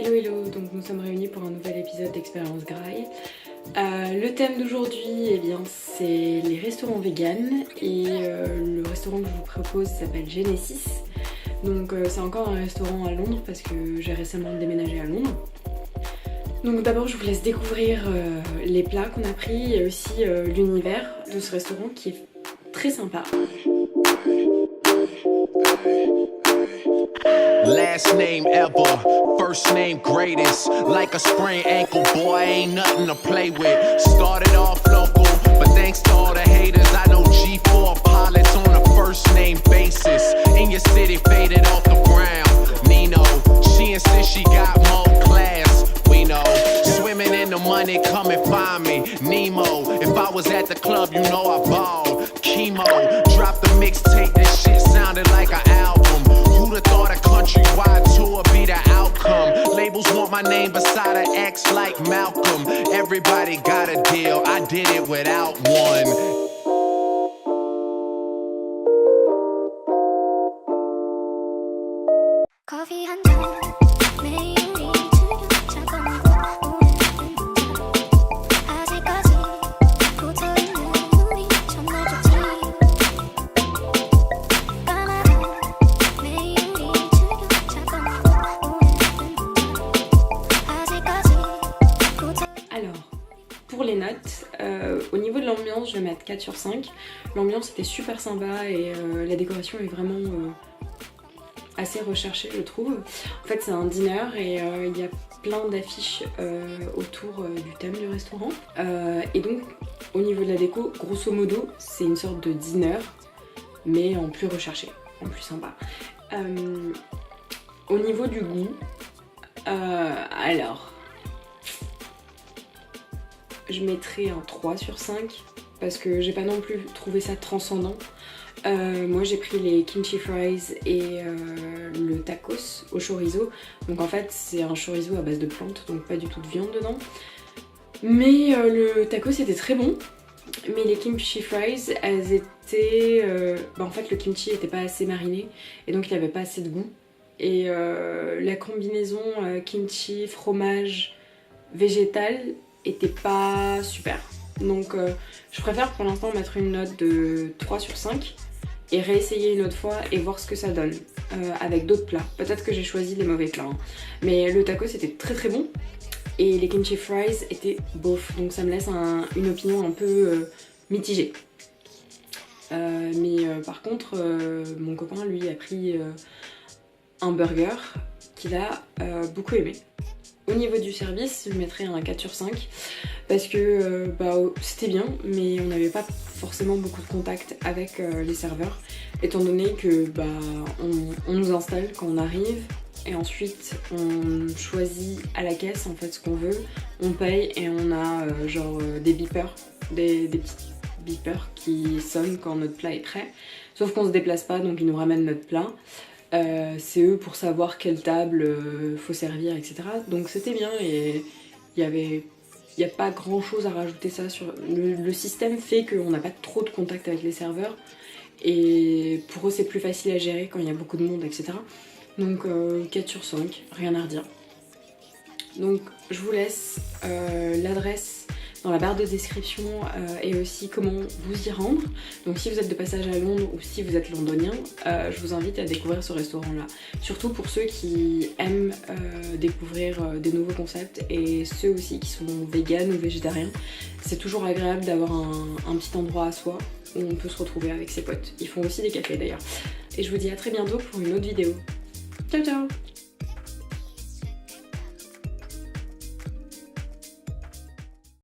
Hello hello, donc nous sommes réunis pour un nouvel épisode d'Expérience Graille. Le thème d'aujourd'hui, eh bien, c'est les restaurants véganes et le restaurant que je vous propose s'appelle Genesis. Donc c'est encore un restaurant à Londres parce que j'ai récemment déménagé à Londres. Donc d'abord je vous laisse découvrir les plats qu'on a pris et aussi l'univers de ce restaurant qui est très sympa. Last name ever, first name greatest. Like a sprained ankle, boy, ain't nothing to play with. Started off local, but thanks to all the haters, I know G4 pilots on a first name basis. In your city, faded off the ground. Nino, she insists she got more class. We know, swimming in the money, come and find me. Nemo, if I was at the club, you know I balled. Chemo, drop the mixtape, this shit sounded like an album. Who'da thought a countrywide tour be the outcome? Labels want my name beside an X like Malcolm. Everybody got a deal, I did it without one. Coffee 한 잔 매일 우리 즐겨 아직까지 붙어있는 우리 정말 좋지 까마득 매일 우리 즐겨 아직까지 Alors, pour les notes, au niveau de l'ambiance, je vais mettre 4 sur 5. L'ambiance était super sympa et la décoration est vraiment assez recherchée, je trouve. En fait, c'est un dîner et il y a plein d'affiches autour du thème du restaurant. Et donc, au niveau de la déco, grosso modo, c'est une sorte de dîner, mais en plus recherché, en plus sympa. Au niveau du goût, alors... je mettrais un 3 sur 5 parce que j'ai pas non plus trouvé ça transcendant. Moi j'ai pris les kimchi fries et le tacos au chorizo. Donc en fait c'est un chorizo à base de plantes, donc pas du tout de viande dedans. Mais le tacos était très bon. Mais les kimchi fries, elles étaient... en fait le kimchi était pas assez mariné et donc il n'y avait pas assez de goût. Et la combinaison kimchi, fromage, végétal était pas super. Donc je préfère pour l'instant mettre une note de 3 sur 5 et réessayer une autre fois et voir ce que ça donne avec d'autres plats. Peut-être que j'ai choisi les mauvais plats, hein. Mais le tacos était très très bon et les kimchi fries étaient bof, donc ça me laisse une opinion un peu mitigée. Mais par contre mon copain lui a pris un burger qu'il a beaucoup aimé. Au niveau du service, je mettrais un 4 sur 5 parce que c'était bien, mais on n'avait pas forcément beaucoup de contact avec les serveurs, étant donné que on nous installe quand on arrive et ensuite on choisit à la caisse en fait ce qu'on veut, on paye et on a des beepers, des petits beepers qui sonnent quand notre plat est prêt, sauf qu'on se déplace pas donc ils nous ramènent notre plat. C'est eux pour savoir quelle table faut servir, etc. Donc c'était bien et il n'y a pas grand chose à rajouter ça sur... Le système fait qu'on n'a pas trop de contact avec les serveurs et pour eux c'est plus facile à gérer quand il y a beaucoup de monde, etc. Donc 4 sur 5, rien à redire. Donc je vous laisse l'adresse dans la barre de description et aussi comment vous y rendre. Donc si vous êtes de passage à Londres ou si vous êtes londonien, je vous invite à découvrir ce restaurant là. Surtout pour ceux qui aiment découvrir des nouveaux concepts et ceux aussi qui sont véganes ou végétariens. C'est toujours agréable d'avoir un petit endroit à soi où on peut se retrouver avec ses potes. Ils font aussi des cafés d'ailleurs. Et je vous dis à très bientôt pour une autre vidéo. Ciao ciao!